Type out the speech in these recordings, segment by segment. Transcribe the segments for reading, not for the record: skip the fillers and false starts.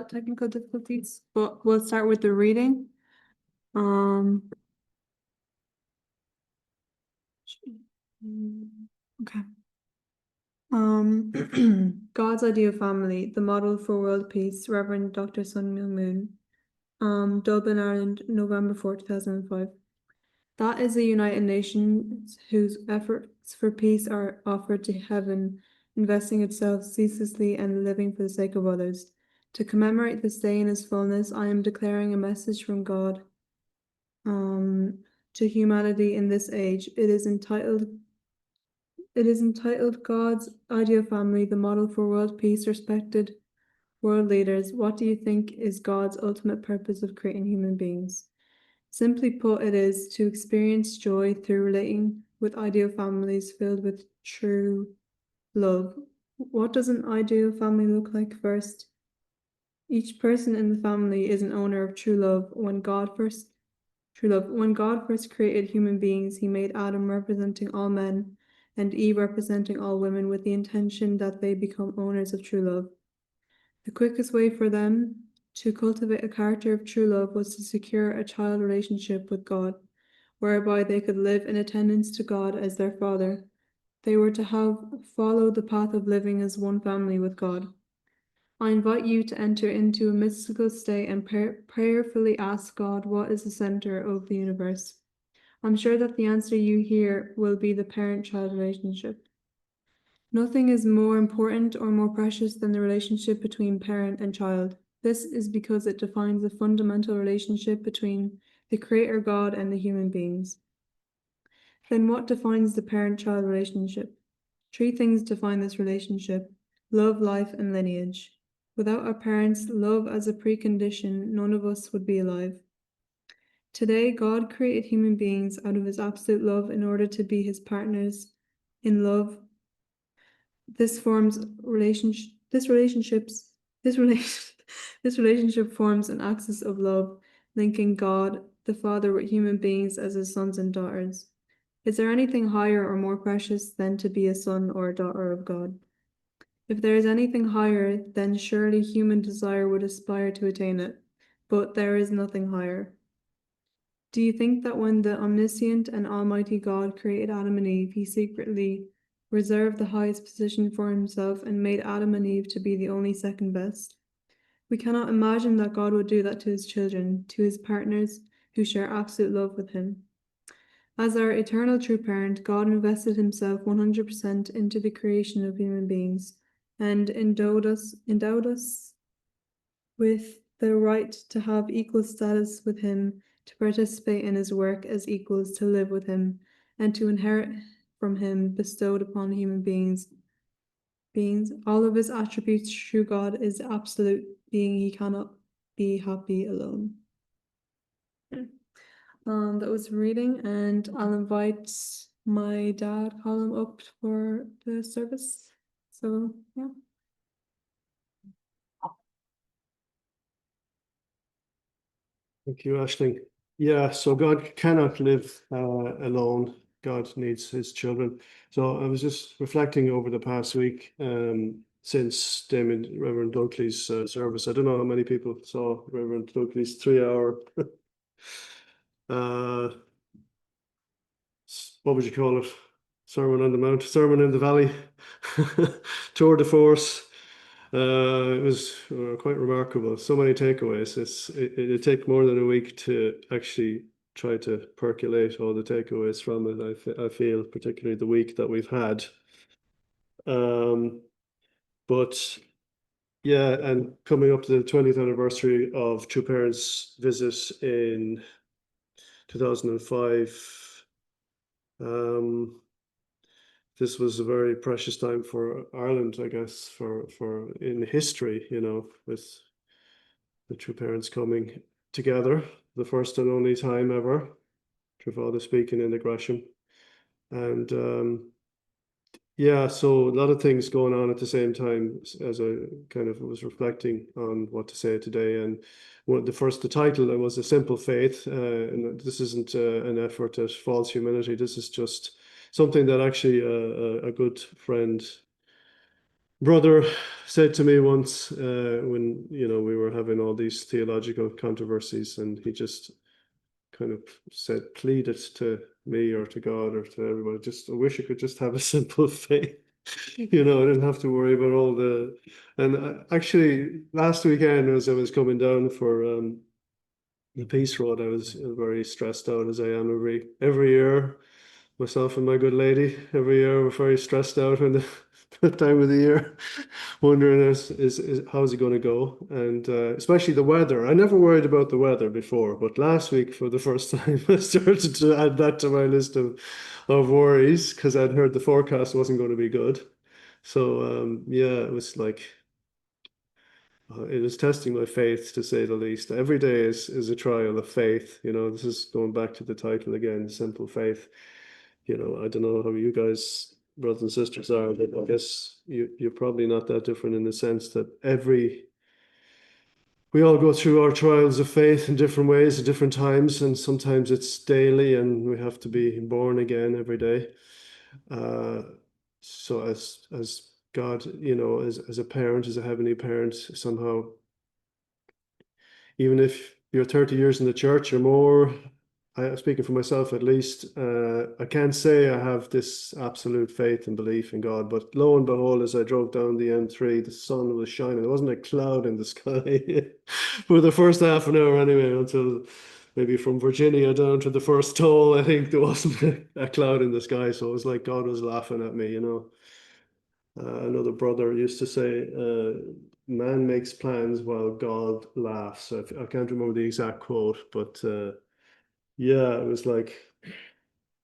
technical difficulties, but we'll start with the reading. Okay. God's Ideal Family, the Model for World Peace, Reverend Dr. Sun Myung Moon. Dublin, Ireland, November 4, 2005. That is the United Nations whose efforts for peace are offered to heaven, investing itself ceaselessly and living for the sake of others. To commemorate this day in its fullness, I am declaring a message from God to humanity in this age. It is entitled God's Ideal Family, the Model for World Peace. Respected world leaders, what do you think is God's ultimate purpose of creating human beings? Simply put, it is to experience joy through relating with ideal families filled with true love. What does an ideal family look like first? Each person in the family is an owner of true love. When God first created human beings, he made Adam representing all men and Eve representing all women with the intention that they become owners of true love. The quickest way for them to cultivate a character of true love was to secure a child relationship with God, whereby they could live in attendance to God as their Father. They were to follow the path of living as one family with God. I invite you to enter into a mystical state and prayerfully ask God what is the center of the universe. I'm sure that the answer you hear will be the parent-child relationship. Nothing is more important or more precious than the relationship between parent and child. This is because it defines the fundamental relationship between the Creator God and the human beings. Then what defines the parent-child relationship? 3 things define this relationship: love, life, and lineage. Without our parents' love as a precondition, none of us would be alive. Today, God created human beings out of his absolute love in order to be his partners in love. This relationship forms an axis of love, linking God, the Father, with human beings as his sons and daughters. Is there anything higher or more precious than to be a son or a daughter of God? If there is anything higher, then surely human desire would aspire to attain it, but there is nothing higher. Do you think that when the omniscient and almighty God created Adam and Eve, he secretly reserved the highest position for himself and made Adam and Eve to be the only second best? We cannot imagine that God would do that to his children, to his partners who share absolute love with him. As our eternal true parent, God invested himself 100% into the creation of human beings and endowed us with the right to have equal status with him, to participate in his work as equals, to live with him, and to inherit from him bestowed upon human beings. All of his attributes. True God is absolute being. He cannot be happy alone. That was reading, and I'll invite my dad, Colm, up for the service. So, yeah. Thank you, Aisling. Yeah, so God cannot live alone. God needs his children. So I was just reflecting over the past week since Reverend Dunkley's service. I don't know how many people saw Reverend Dunkley's 3-hour what would you call it? Sermon on the Mount, Sermon in the Valley, tour de force. It was quite remarkable. So many takeaways. It'll take more than a week to actually try to percolate all the takeaways from it. I feel particularly the week that we've had. But yeah, and coming up to the 20th anniversary of True Parents' visit in 2005. This was a very precious time for Ireland, I guess, for in history, you know, with the True Parents coming together, the first and only time ever, True Father speaking in the Gresham. And yeah, so a lot of things going on at the same time as I kind of was reflecting on what to say today. And the title was A Simple Faith. And this isn't an effort at false humility. This is just something that actually a good friend, brother said to me once, when, you know, we were having all these theological controversies, and he just kind of said, pleaded to me or to God or to everybody, just, I wish I could just have a simple faith. You know, I didn't have to worry about all the, and actually last weekend as I was coming down for the Peace Road, I was very stressed out, as I am every year. Myself and my good lady, every year we're very stressed out when the time of the year, wondering is how's it going to go, and especially the weather. I never worried about the weather before, but last week for the first time I started to add that to my list of worries, because I'd heard the forecast wasn't going to be good. So yeah, it was like it was testing my faith, to say the least. Every day is a trial of faith. You know, this is going back to the title again, simple faith. You know, I don't know how you guys, brothers and sisters, are, but I guess you're probably not that different, in the sense that we all go through our trials of faith in different ways at different times, and sometimes it's daily, and we have to be born again every day. So as God, you know, as a parent, as a heavenly parent, somehow, even if you're 30 years in the church or more, I'm speaking for myself at least, I can't say I have this absolute faith and belief in God, but lo and behold, as I drove down the M3, the sun was shining. There wasn't a cloud in the sky for the first half an hour anyway, until maybe from Virginia down to the first toll. I think there wasn't a cloud in the sky, so it was like God was laughing at me, you know. Another brother used to say, man makes plans while God laughs. I can't remember the exact quote, but yeah, it was like,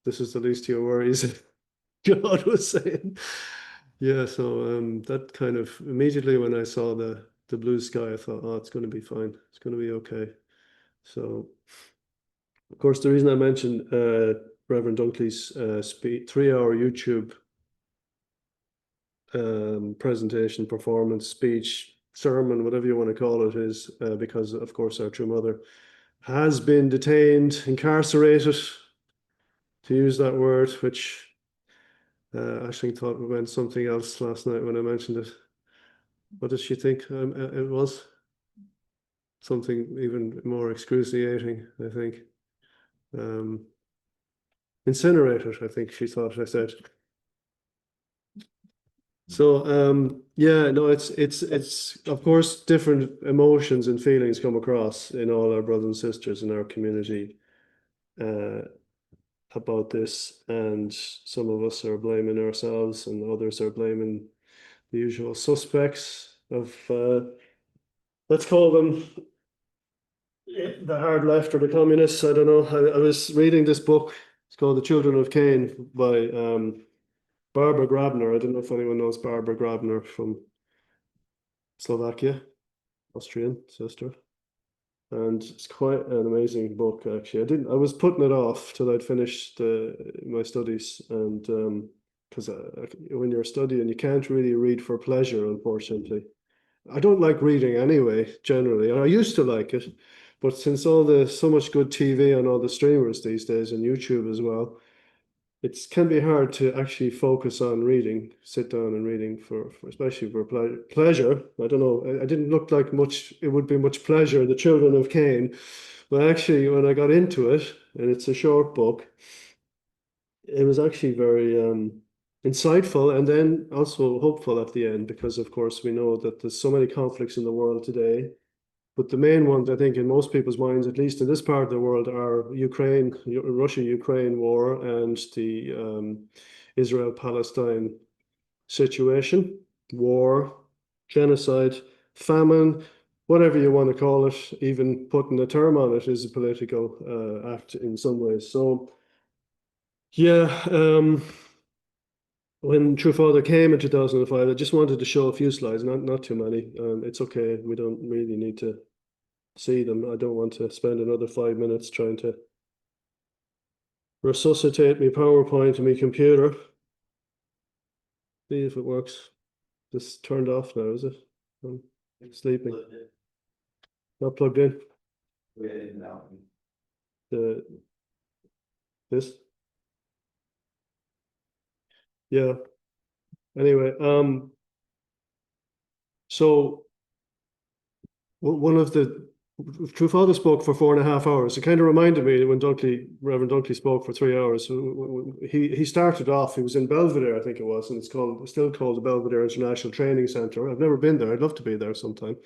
this is the least of your worries, God was saying. Yeah, so that kind of, immediately when I saw the blue sky, I thought, oh, it's going to be fine. It's going to be okay. So, of course, the reason I mentioned Reverend Dunkley's 3-hour YouTube presentation, performance, speech, sermon, whatever you want to call it, is because, of course, our true mother has been detained, incarcerated, to use that word, which Aisling thought meant something else last night when I mentioned it. What did she think it was? Something even more excruciating, I think. Incinerated, I think she thought I said. So yeah, no, it's of course different emotions and feelings come across in all our brothers and sisters in our community uh, about this, and some of us are blaming ourselves, and others are blaming the usual suspects of let's call them the hard left or the communists. I don't know. I was reading this book. It's called The Children of Cain by Barbara Grabner. I don't know if anyone knows Barbara Grabner from Slovakia, Austrian sister. And it's quite an amazing book, actually. I was putting it off till I'd finished my studies, and because when you're studying, you can't really read for pleasure, unfortunately. I don't like reading anyway, generally. I used to like it, but since so much good TV on all the streamers these days, and YouTube as well, it can be hard to actually focus on reading, sit down and reading for especially for pleasure. I don't know. I didn't look like much. It would be much pleasure. The Children of Cain, but actually, when I got into it, and it's a short book, it was actually very insightful, and then also hopeful at the end, because of course we know that there's so many conflicts in the world today. But the main ones, I think, in most people's minds, at least in this part of the world, are Russia-Ukraine war, and the Israel-Palestine situation, war, genocide, famine, whatever you want to call it. Even putting a term on it is a political act in some ways. So, yeah, when True Father came in 2005, I just wanted to show a few slides, not too many. It's okay. We don't really need to see them. I don't want to spend another 5 minutes trying to resuscitate my PowerPoint and my computer. See if it works. Just turned off now, is it? I'm sleeping. Not plugged in. The this. Yeah. Anyway, So one of the True Father spoke for 4.5 hours. It kind of reminded me when Reverend Dunkley spoke for 3 hours. He started off. He was in Belvedere, I think it was, and it's still called the Belvedere International Training Center. I've never been there. I'd love to be there sometime.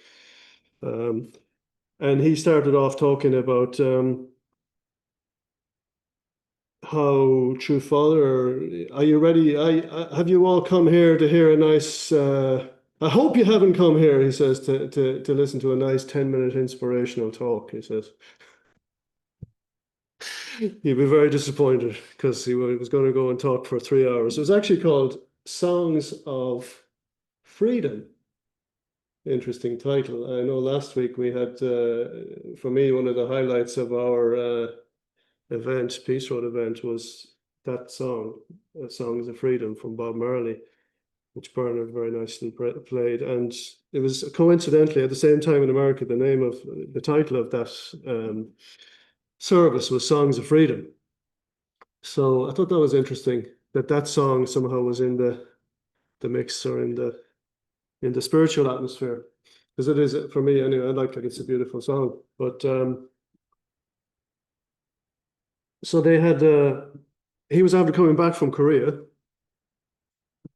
And he started off talking about how True Father, are you ready? Have you all come here to hear a nice? I hope you haven't come here, he says, to listen to a nice 10-minute inspirational talk. He says he'd be very disappointed because he was going to go and talk for 3 hours. It was actually called Songs of Freedom. Interesting title. I know last week we had, for me, one of the highlights of our event, Peace Road event, was that song, Songs of Freedom from Bob Marley, which Bernard very nicely played. And it was coincidentally at the same time in America, the title of that service was Songs of Freedom. So I thought that was interesting that song somehow was in the mix or in the spiritual atmosphere, because it is, for me anyway, I like it. It's a beautiful song. But so they had he was after coming back from Korea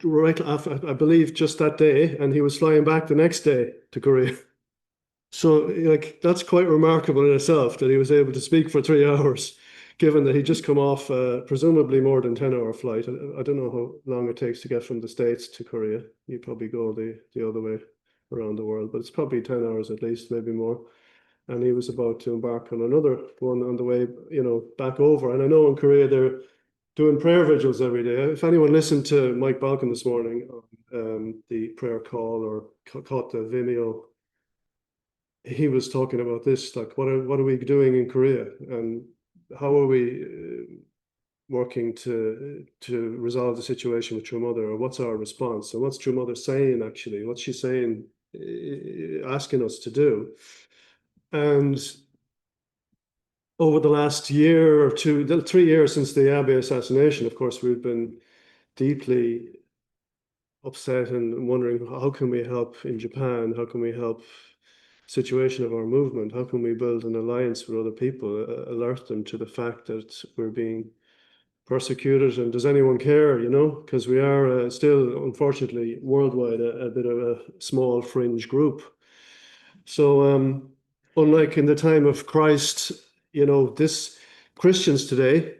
right after, I believe, just that day, and he was flying back the next day to Korea. So like that's quite remarkable in itself that he was able to speak for 3 hours, given that he'd just come off presumably more than 10-hour flight. I don't know how long it takes to get from the States to Korea. You probably go the other way around the world, but it's probably 10 hours at least, maybe more. And he was about to embark on another one on the way, back over. And I know in Korea they're doing prayer vigils every day. If anyone listened to Mike Balkin this morning on the prayer call or caught the Vimeo, he was talking about this, like what are we doing in Korea and how are we working to resolve the situation with True Mother, or what's our response, and what's True Mother saying actually, what's she saying, asking us to do. And over the last year or two, 3 years since the Abe assassination, of course, we've been deeply upset and wondering how can we help in Japan? How can we help situation of our movement? How can we build an alliance with other people, alert them to the fact that we're being persecuted, and does anyone care, because we are still, unfortunately, worldwide, a bit of a small fringe group. So unlike in the time of Christ, this Christians today,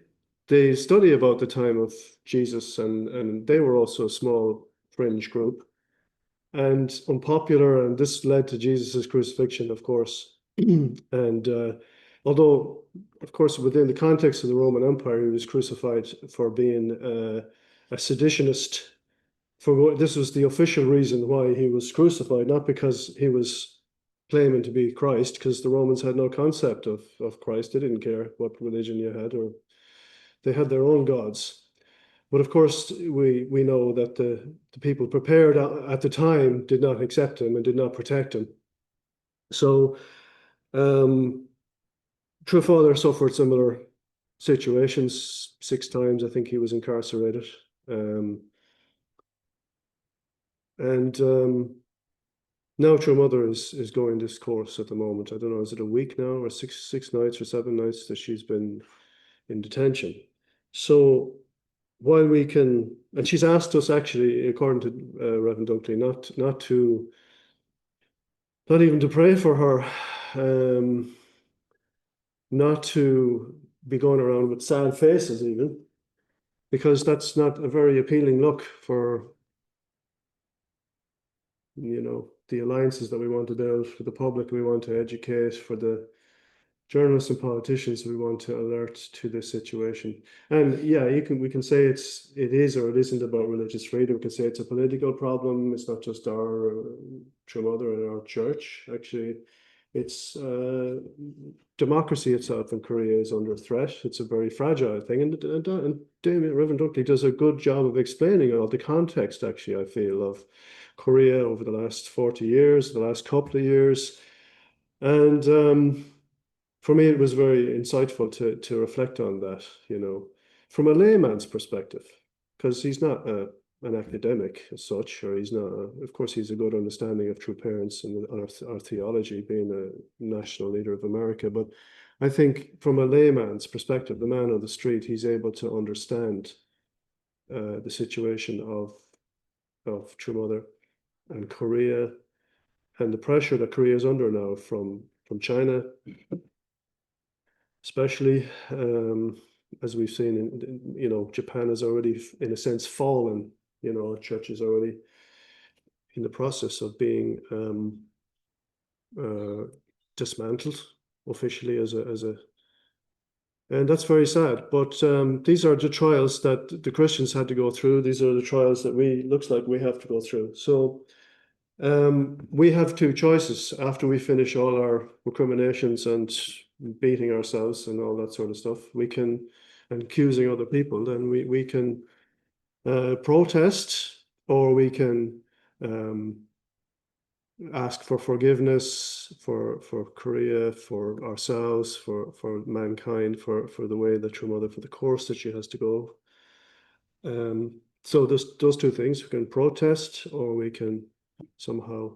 they study about the time of Jesus, and they were also a small fringe group and unpopular, and this led to Jesus's crucifixion, of course. And although, of course, within the context of the Roman Empire, he was crucified for being a seditionist. This was the official reason why he was crucified, not because he was claiming to be Christ, because the Romans had no concept of Christ. They didn't care what religion you had, or they had their own gods. But of course, we know that the people prepared at the time did not accept him and did not protect him. So True Father suffered similar situations 6 times. I think he was incarcerated. And now True Mother is going this course at the moment. I don't know, is it a week now or six nights or 7 nights that she's been in detention? So while we can, and she's asked us actually, according to Reverend Dunkley, not even to pray for her, not to be going around with sad faces even, because that's not a very appealing look for, the alliances that we want to build, for the public we want to educate, for the journalists and politicians we want to alert to this situation. And yeah, we can say it is or it isn't about religious freedom. We can say it's a political problem. It's not just our True Mother and our church. Actually, it's democracy itself in Korea is under threat. It's a very fragile thing, and Reverend Dunkley does a good job of explaining all the context. Actually, I feel of Korea over the last 40 years, the last couple of years, and for me, it was very insightful to reflect on that, from a layman's perspective, because he's not a an academic as such, or he's not. Of course, he's a good understanding of true parents and our theology, being a national leader of America. But I think from a layman's perspective, the man on the street, he's able to understand the situation of True Mother and Korea, and the pressure that Korea is under now from China, especially as we've seen Japan has already, in a sense, fallen. Our church is already in the process of being dismantled officially and that's very sad. But these are the trials that the Christians had to go through. These are the trials that looks like we have to go through. So we have two choices after we finish all our recriminations and beating ourselves and all that sort of stuff. And accusing other people, then we can protest, or we can ask for forgiveness for Korea, for ourselves, for mankind, for the way that True Mother, for the course that she has to go. So there's those two things. We can protest, or we can somehow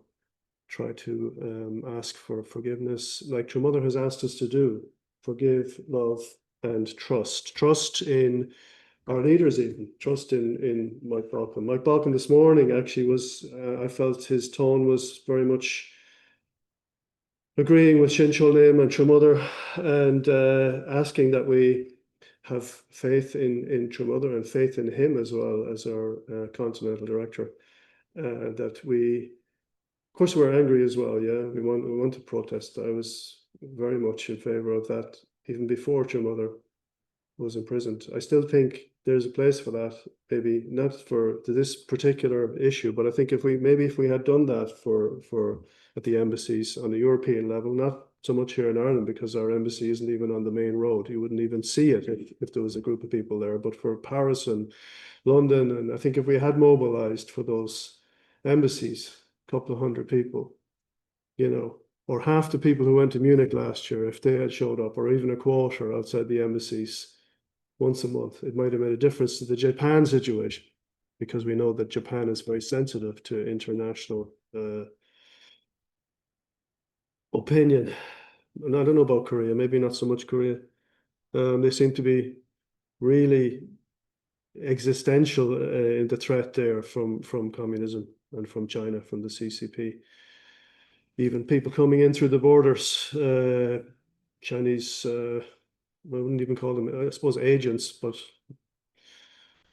try to ask for forgiveness, like True Mother has asked us to do. Forgive, love, and trust. Trust in our leaders, even trust in Mike Balcon. Mike Balcon this morning actually was, I felt his tone was very much agreeing with Shin Nim and True Mother, and asking that we have faith in True Mother and faith in him as well as our continental director. That we, of course, we're angry as well. Yeah, we want to protest. I was very much in favor of that even before True Mother was imprisoned. I still think there's a place for that, maybe not for this particular issue, but I think if we had done that for at the embassies on the European level, not so much here in Ireland, because our embassy isn't even on the main road. You wouldn't even see it if there was a group of people there. But for Paris and London, and I think if we had mobilized for those embassies, a couple of hundred people, or half the people who went to Munich last year, if they had showed up, or even a quarter outside the embassies once a month, it might have made a difference to the Japan situation, because we know that Japan is very sensitive to international opinion. And I don't know about Korea, maybe not so much Korea. They seem to be really existential in the threat there from communism and from China, from the CCP. Even people coming in through the borders, Chinese, I wouldn't even call them, I suppose, agents, but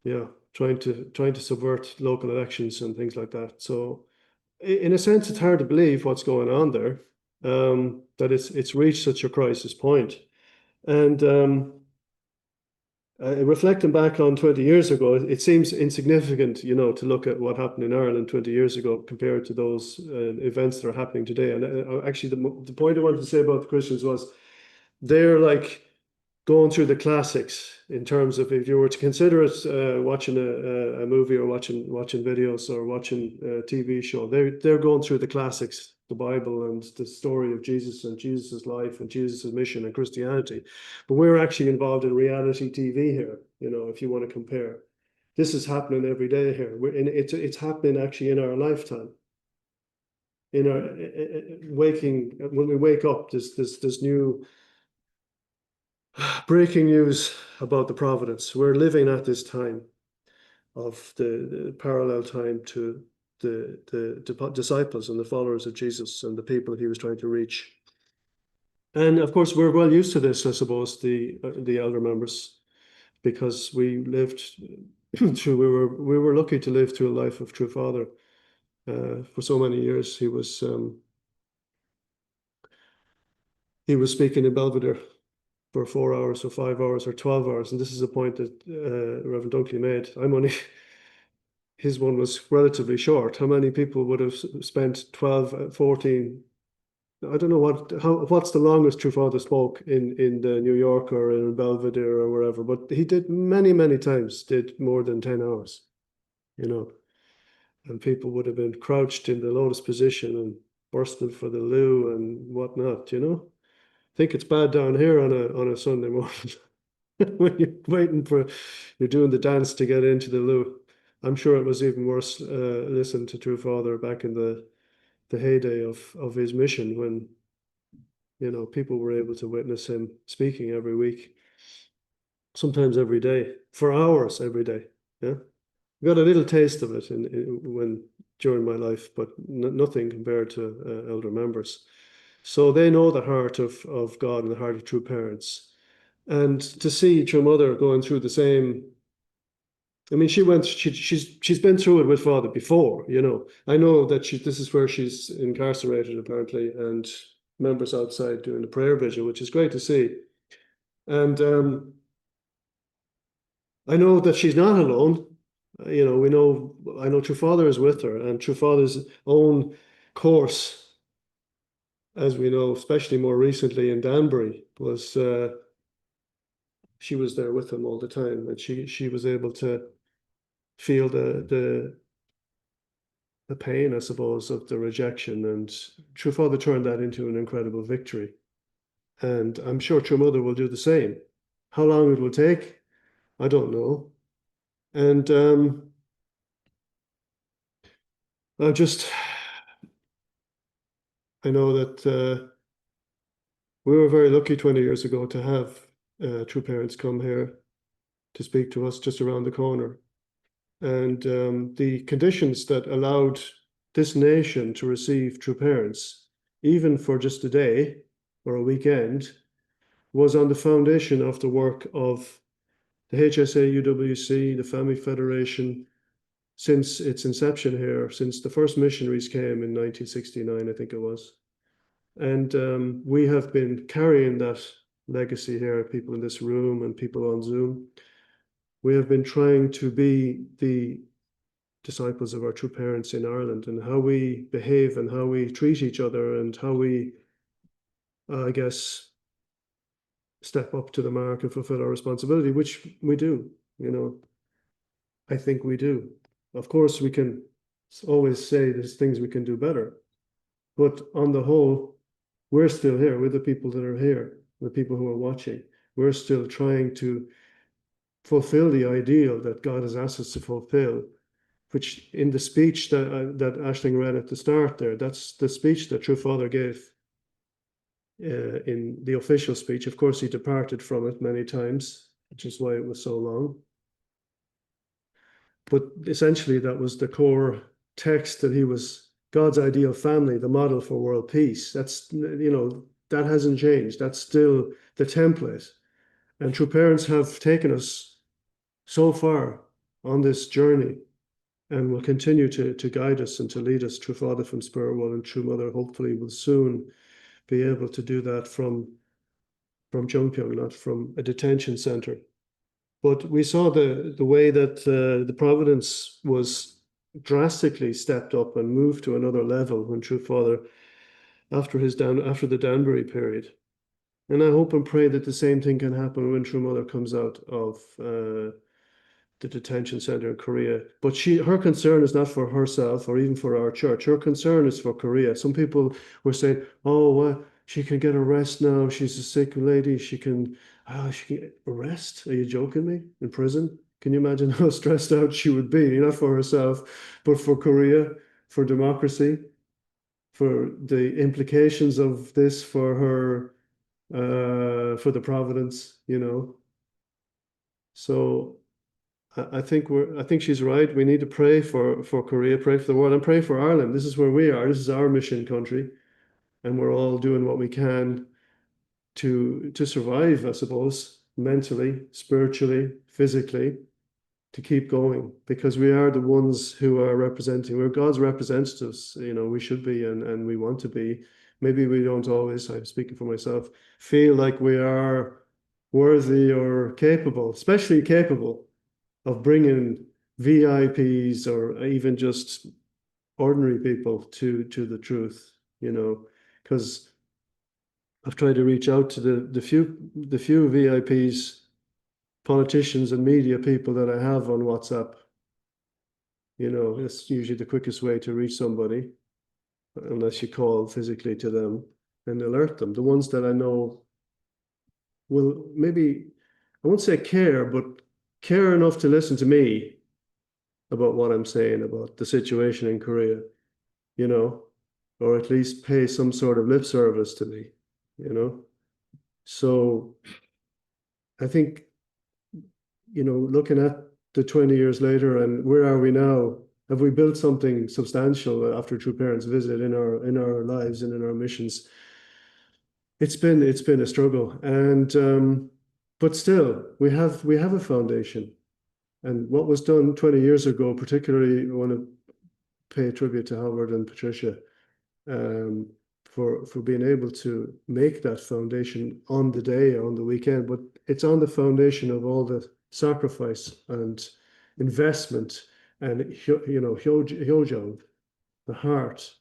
yeah, trying to subvert local elections and things like that. So in a sense, it's hard to believe what's going on there, that it's reached such a crisis point. And reflecting back on 20 years ago, it seems insignificant, to look at what happened in Ireland 20 years ago compared to those events that are happening today. And actually, the point I wanted to say about the Christians was they're like going through the classics, in terms of, if you were to consider it watching a movie, or watching videos, or watching a TV show, they're going through the classics, the Bible and the story of Jesus and Jesus's life and Jesus's mission and Christianity. But we're actually involved in reality TV here. If you want to compare, this is happening every day here. It's happening actually in our lifetime. In our when we wake up, there's new breaking news about the providence. We're living at this time of the parallel time to the disciples and the followers of Jesus and the people he was trying to reach. And of course, we're well used to this, I suppose, the elder members, because we lived through. We were lucky to live through a life of True Father for so many years. He was speaking in Belvedere for 4 hours or 5 hours or 12 hours. And this is a point that Reverend Dunkley made. His one was relatively short. How many people would have spent 12, 14, I don't know what's the longest True Father spoke in the New York or in Belvedere or wherever, but he did many times, did more than 10 hours, and people would have been crouched in the lotus position and bursting for the loo and whatnot, I think it's bad down here on a Sunday morning when you're doing the dance to get into the loo. I'm sure it was even worse listening to True Father back in the heyday of his mission when, you know, people were able to witness him speaking every week, sometimes every day, for hours every day. Yeah. Got a little taste of it when during my life, but nothing compared to elder members. So they know the heart of God and the heart of true parents. And to see True Mother going through the same, I mean, she's been through it with Father before, you know. I know that this is where she's incarcerated apparently, and members outside doing the prayer vigil, which is great to see. And I know that she's not alone. You know, I know True Father is with her, and True Father's own course, as we know, especially more recently in Danbury, was she was there with him all the time, and she was able to feel the pain, I suppose, of the rejection, and True Father turned that into an incredible victory. And I'm sure True Mother will do the same. How long it will take, I don't know. And I just I know that we were very lucky 20 years ago to have True Parents come here to speak to us just around the corner. And the conditions that allowed this nation to receive True Parents, even for just a day or a weekend, was on the foundation of the work of the HSA UWC, the Family Federation, since its inception here, since the first missionaries came in 1969, I think it was. And we have been carrying that legacy here, people in this room and people on Zoom. We have been trying to be the disciples of our true parents in Ireland, and how we behave and how we treat each other and how we, I guess, step up to the mark and fulfill our responsibility, which we do, you know. I think we do. Of course, we can always say there's things we can do better, but on the whole, we're still here. We're the people that are here, the people who are watching. We're still trying to fulfill the ideal that God has asked us to fulfill, which in the speech that Aisling read at the start there, that's the speech that True Father gave in the official speech. Of course, he departed from it many times, which is why it was so long. But essentially, that was the core text, that he was God's ideal family, the model for world peace. That's, you know, that hasn't changed. That's still the template. And True Parents have taken us so far on this journey and will continue to guide us and to lead us. True Father from Spurwell and True Mother hopefully will soon be able to do that from Jungpyeong, not from a detention center. But we saw the way that the Providence was drastically stepped up and moved to another level when True Father, after the Danbury period. And I hope and pray that the same thing can happen when True Mother comes out of the detention center in Korea. But her concern is not for herself or even for our church. Her concern is for Korea. Some people were saying, "Oh, she can get a rest now. She's a sick lady. She can get a rest. Are you joking me? In prison? Can you imagine how stressed out she would be? Not for herself, but for Korea, for democracy, for the implications of this for her, for the Providence, you know." So I think she's right. We need to pray for Korea, pray for the world, and pray for Ireland. This is where we are. This is our mission country, and we're all doing what we can to survive, I suppose, mentally, spiritually, physically, to keep going, because we are the ones who are representing. We're God's representatives. You know, we should be, and we want to be. Maybe we don't always, I'm speaking for myself, feel like we are worthy or capable, especially capable of bringing VIPs or even just ordinary people to the truth, you know, because I've tried to reach out to the few VIPs, politicians and media people that I have on WhatsApp. You know, it's usually the quickest way to reach somebody, unless you call physically to them and alert them. The ones that I know will maybe, I won't say care, but care enough to listen to me about what I'm saying about the situation in Korea, you know, or at least pay some sort of lip service to me, you know. So I think, looking at the 20 years later and where are we now? Have we built something substantial after True Parents visit in our lives and in our missions? It's been a struggle, and but still we have a foundation. And what was done 20 years ago, particularly I want to pay tribute to Howard and Patricia um, for being able to make that foundation on the day, on the weekend. But it's on the foundation of all the sacrifice and investment and Hyojong, the heart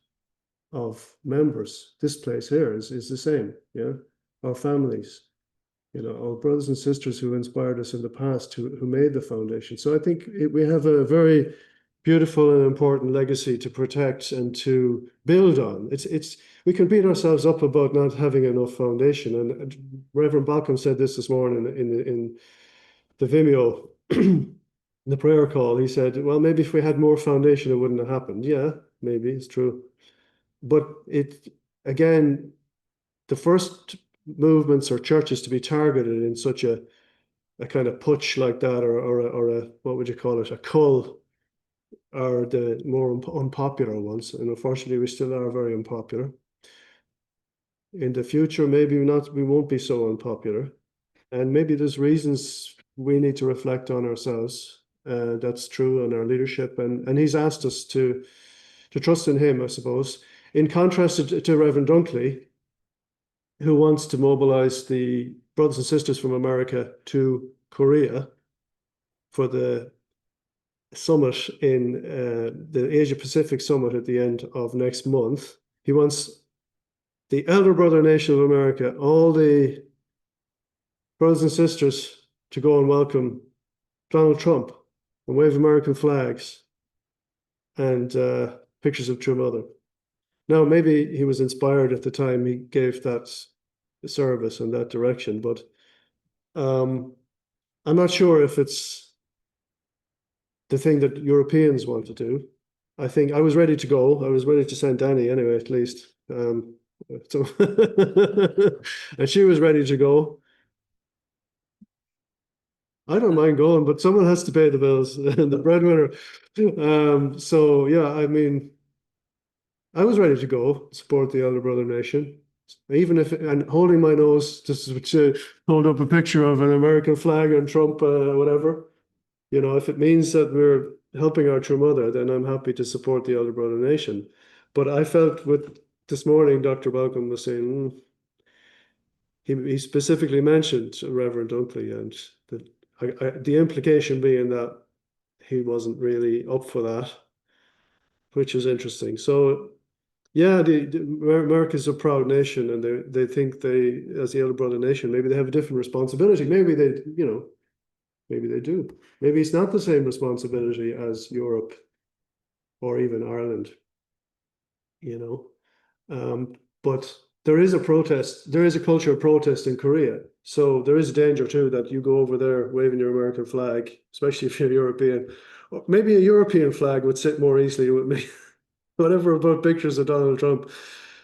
of members. This place here is the same, yeah. Our families, our brothers and sisters who inspired us in the past, who made the foundation. So I think we have a very beautiful and important legacy to protect and to build on. We can beat ourselves up about not having enough foundation. And Reverend Balcom said this morning in the Vimeo, the prayer call. He said, "Well, maybe if we had more foundation, it wouldn't have happened." Yeah, maybe it's true, but again, the first movements or churches to be targeted in such a kind of putsch like that, or a what would you call it, a cull, are the more unpopular ones. And unfortunately, we still are very unpopular. In the future, maybe not, we won't be so unpopular. And maybe there's reasons we need to reflect on ourselves. That's true on our leadership. And he's asked us to trust in him, I suppose. In contrast to Reverend Dunkley, who wants to mobilize the brothers and sisters from America to Korea for the summit in the Asia Pacific summit at the end of next month. He wants the elder brother nation of America, all the brothers and sisters, to go and welcome Donald Trump and wave American flags and pictures of True Mother. Now, maybe he was inspired at the time he gave that service and that direction, but I'm not sure if it's the thing that Europeans want to do. I think I was ready to go. I was ready to send Danny anyway, at least. So and she was ready to go. I don't mind going, but someone has to pay the bills, the breadwinner. So yeah, I mean, I was ready to go support the elder brother nation, even if and holding my nose to hold up a picture of an American flag and Trump, whatever. If it means that we're helping our true mother, then I'm happy to support the elder brother nation. But I felt with this morning, Dr. Balcom was saying, he specifically mentioned Reverend Dunkley, and the implication being that he wasn't really up for that, which was interesting. So yeah, America's a proud nation, and they think as the elder brother nation, maybe they have a different responsibility. Maybe maybe they do. Maybe it's not the same responsibility as Europe or even Ireland, you know. But there is a protest, there is a culture of protest in Korea. So there is a danger too that you go over there waving your American flag, especially if you're European. Or maybe a European flag would sit more easily with me. Whatever about pictures of Donald Trump,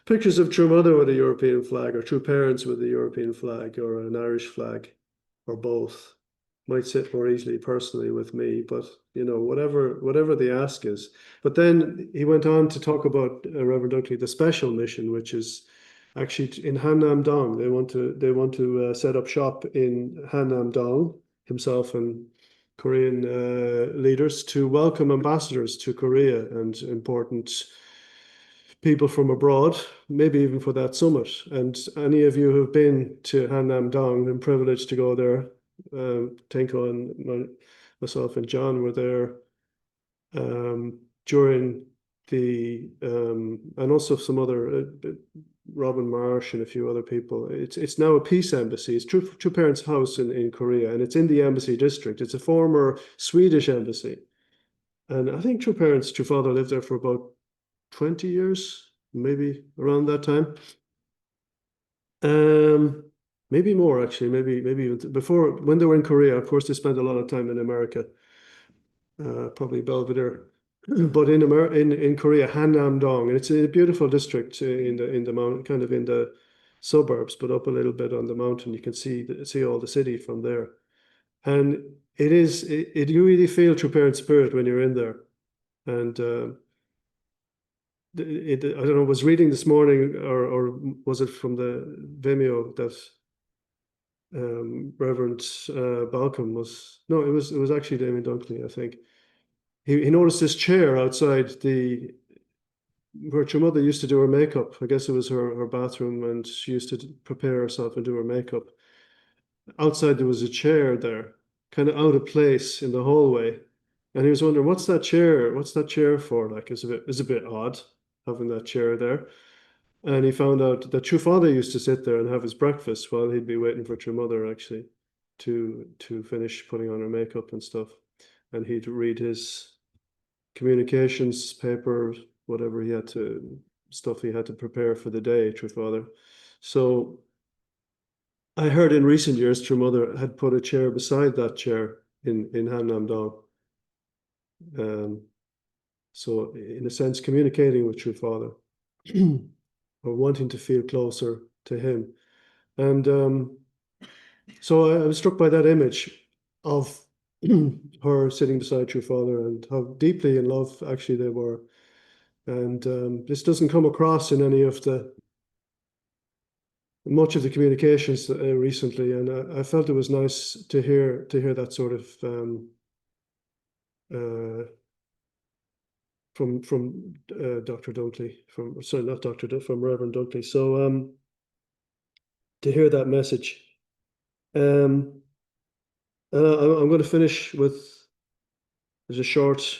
pictures of True Mother with a European flag, or True Parents with a European flag, or an Irish flag, or both, might sit more easily personally with me. But whatever the ask is. But then he went on to talk about Reverend Dunkley, the special mission, which is actually in Hannam-dong. They want to set up shop in Hannam-dong, himself and Korean leaders, to welcome ambassadors to Korea and important people from abroad, maybe even for that summit. And any of you who've been to Hannam-dong, been privileged to go there, Tenko and myself and John were there during and also some other Robin Marsh and a few other people. It's now a peace embassy. It's True Parents House in Korea, and it's in the embassy district. It's a former Swedish embassy, and I think True Father lived there for about 20 years, maybe around that time. Maybe more actually. Maybe even before, when they were in Korea. Of course, they spent a lot of time in America. probably Belvedere. But in Korea, Hannam-dong, and it's a beautiful district in the mountain, kind of in the suburbs, but up a little bit on the mountain. You can see all the city from there, and you really feel True Parent spirit when you're in there. And I don't know, was reading this morning, or was it from the Vimeo that Reverend Balcom was? No, it was actually Damien Dunkley, I think. He noticed this chair outside where your mother used to do her makeup. I guess it was her bathroom, and she used to prepare herself and do her makeup. Outside there was a chair there, kind of out of place in the hallway. And he was wondering, what's that chair? What's that chair for? Like, it's a bit odd having that chair there. And he found out that True Father used to sit there and have his breakfast while he'd be waiting for True Mother, actually, to finish putting on her makeup and stuff. And he'd read his communications paper, whatever stuff he had to prepare for the day, True Father. So I heard in recent years True Mother had put a chair beside that chair in Hannam-dong. So in a sense, communicating with True Father or wanting to feel closer to him. And so I was struck by that image of her sitting beside True Father and how deeply in love actually they were. And this doesn't come across in any of much of the communications recently, and I felt it was nice to hear that sort of from Dr. Dunkley, from Reverend Dunkley. So to hear that message, and I'm going to finish with just a short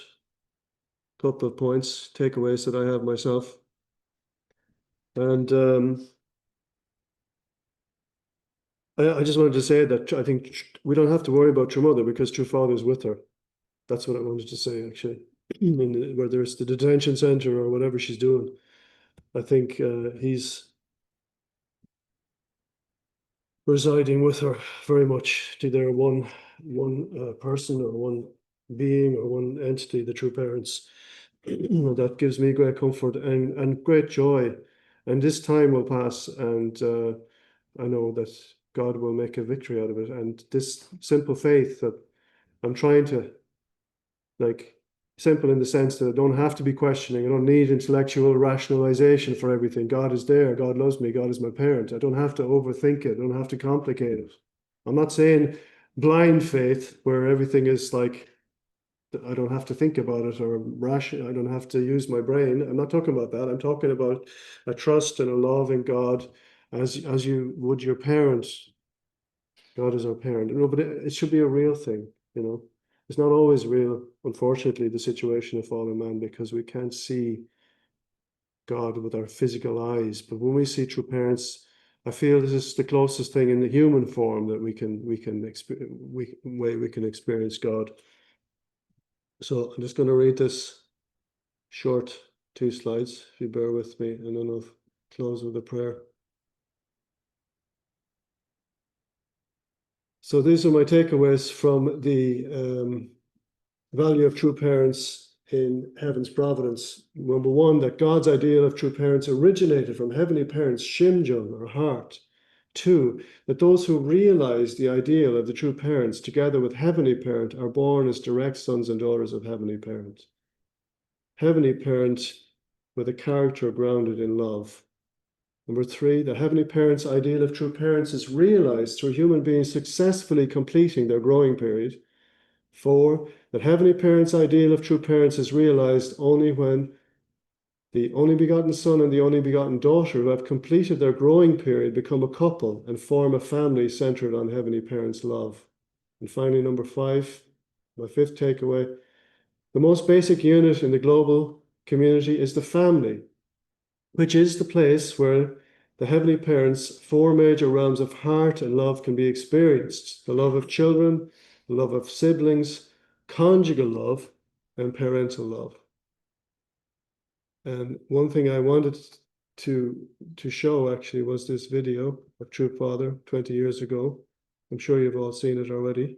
couple of points, takeaways that I have myself, and I just wanted to say that I think we don't have to worry about True Mother because True Father is with her. That's what I wanted to say, actually. Whether it's the detention center or whatever she's doing, I think he's residing with her very much. To their one person or one being or one entity, the True Parents. That gives me great comfort and great joy. And this time will pass, and I know that God will make a victory out of it. And this simple faith that I'm trying to, like, simple in the sense that I don't have to be questioning. I don't need intellectual rationalization for everything. God is there. God loves me. God is my parent. I don't have to overthink it. I don't have to complicate it. I'm not saying blind faith where everything is like, I don't have to think about it, or I don't have to use my brain. I'm not talking about that. I'm talking about a trust and a love in God as you would your parents. God is our parent. No, but it should be a real thing, you know. It's not always real, unfortunately, the situation of fallen man, because we can't see God with our physical eyes. But when we see True Parents, I feel this is the closest thing in the human form that we can experience God. So I'm just going to read this short 2 slides, if you bear with me, and then I'll close with a prayer. So these are my takeaways from the value of True Parents in heaven's providence. Number 1, that God's ideal of True Parents originated from heavenly parents, Shimjung, or heart. 2, that those who realize the ideal of the True Parents together with heavenly parent are born as direct sons and daughters of heavenly parent. Heavenly parent with a character grounded in love. Number 3, the heavenly parent's ideal of True Parents is realized through human beings successfully completing their growing period. 4, that heavenly parent's ideal of True Parents is realized only when the only begotten son and the only begotten daughter who have completed their growing period become a couple and form a family centered on heavenly parent's love. And finally, number 5, my 5th takeaway, the most basic unit in the global community is the family, which is the place where the heavenly parents' 4 major realms of heart and love can be experienced: the love of children, the love of siblings, conjugal love, and parental love. And one thing I wanted to show actually was this video of True Father 20 years ago. I'm sure you've all seen it already.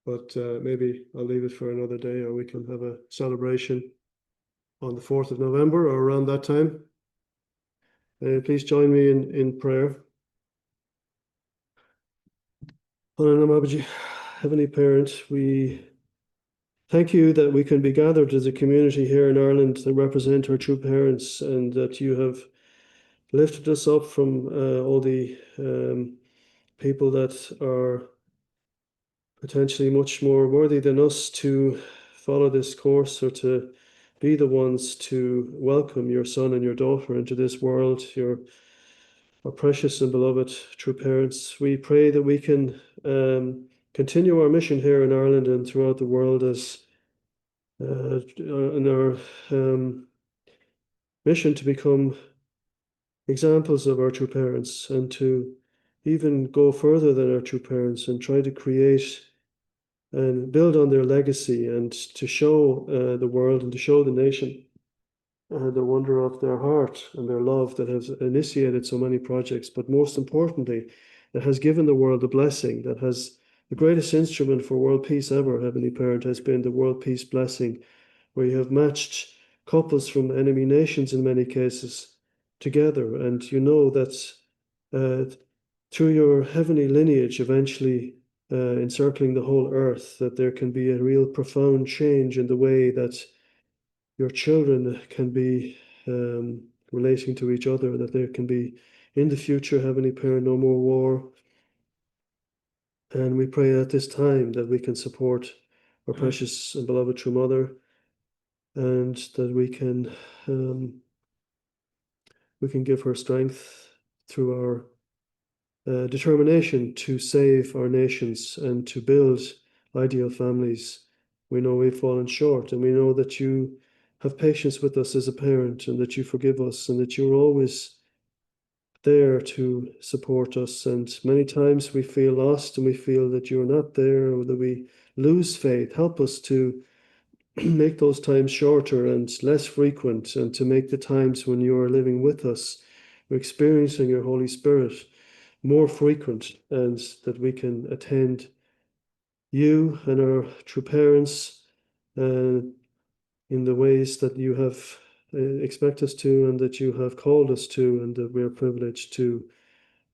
but maybe I'll leave it for another day, or we can have a celebration on the 4th of November or around that time. Please join me in prayer. Heavenly Parent, we thank you that we can be gathered as a community here in Ireland that represent our true parents, and that you have lifted us up from all the people that are potentially much more worthy than us to follow this course, or to be the ones to welcome your son and your daughter into this world, our precious and beloved true parents. We pray that we can continue our mission here in Ireland and throughout the world as in our mission to become examples of our true parents, and to even go further than our true parents and try to create and build on their legacy, and to show the world and to show the nation the wonder of their heart and their love that has initiated so many projects, but most importantly, that has given the world a blessing, that has the greatest instrument for world peace ever, Heavenly Parent, has been the world peace blessing, where you have matched couples from enemy nations in many cases together. And you know that through your heavenly lineage, eventually encircling the whole earth, that there can be a real profound change in the way that your children can be relating to each other, that there can be, in the future, Heavenly Parent, no more war. And we pray at this time that we can support our precious and beloved true mother, and that we can give her strength through our determination to save our nations and to build ideal families. We know we've fallen short, and we know that you have patience with us as a parent, and that you forgive us, and that you're always there to support us. And many times we feel lost, and we feel that you're not there, or that we lose faith. Help us to make those times shorter and less frequent, and to make the times when you are living with us, experiencing your Holy Spirit, more frequent, and that we can attend you and our true parents in the ways that you have expect us to, and that you have called us to, and that we are privileged to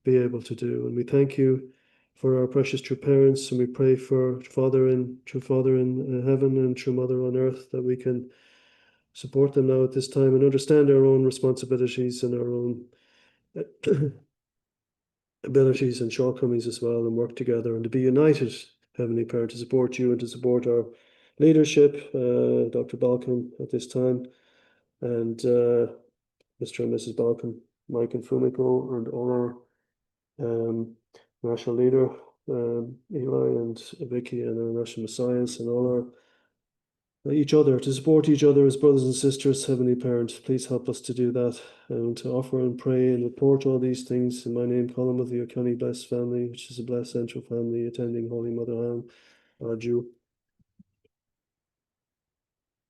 be able to do. And we thank you for our precious true parents, and we pray for true Father in heaven and true Mother on earth, that we can support them now at this time and understand our own responsibilities and our own abilities and shortcomings as well, and work together and to be united, Heavenly Parent, to support you and to support our leadership, Dr. Balcom at this time, and Mr. and Mrs. Balcom, Mike and Fumiko, and all our national leader, Eli and Vicky, and our national messiahs, and all our each other, to support each other as brothers and sisters. Heavenly Parent, please help us to do that, and to offer and pray and report all these things in my name, Colm of the O'Kelly blessed family, which is a blessed central family, attending Holy Mother Anne, our Jew.